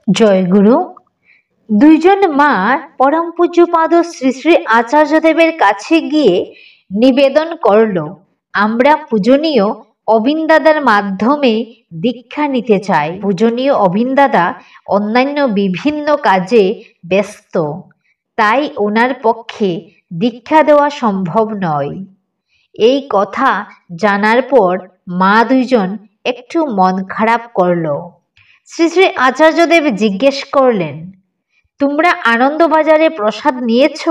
জয়গুরু। দুইজন মা পরম পূজ্যপাদ শ্রী শ্রী আচার্যদেবের কাছে গিয়ে নিবেদন করল, আমরা পূজনীয় অবিন দাদার মাধ্যমে দীক্ষা নিতে চাই। পূজনীয় অবিন দাদা অন্যান্য বিভিন্ন কাজে ব্যস্ত, তাই ওনার পক্ষে দীক্ষা দেওয়া সম্ভব নয়। এই কথা জানার পর মা দুইজন একটু মন খারাপ করলো। শ্রী শ্রী আচার্যদেব জিজ্ঞেস করলেন, তোমরা আনন্দবাজারে প্রসাদ নিয়েছ?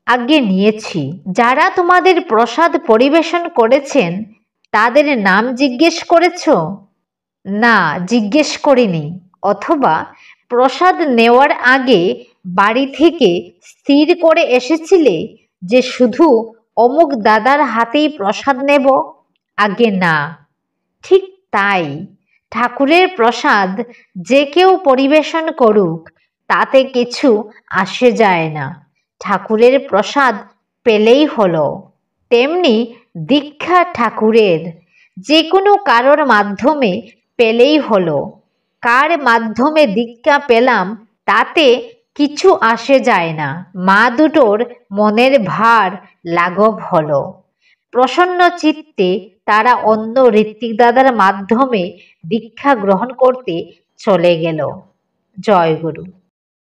আজ্ঞে নিয়েছি। যারা তোমাদের প্রসাদ পরিবেশন করেছেন তাদের নাম জিজ্ঞেস করেছ? না, জিজ্ঞেস করিনি। অথবা প্রসাদ নেওয়ার আগে বাড়ি থেকে স্থির করে এসেছিলে যে শুধু অমুক দাদার হাতেই প্রসাদ নেব? আজ্ঞে না। ঠিক তাই, ঠাকুরের প্রসাদ যে কেউ পরিবেশন করুক তাতে কিছু আসে যায় না, ঠাকুরের প্রসাদ পেলেই হলো। তেমনি দীক্ষা ঠাকুরের, যে কোনো কারোর মাধ্যমে পেলেই হলো। কার মাধ্যমে দীক্ষা পেলাম তাতে কিছু আসে যায় না, মা দুটোর মনের ভার লাঘব হলো। প্রসন্ন চিত্তে তারা অন্য ঋত্বিক দাদার মাধ্যমে দীক্ষা গ্রহণ করতে চলে গেল। জয় গুরু।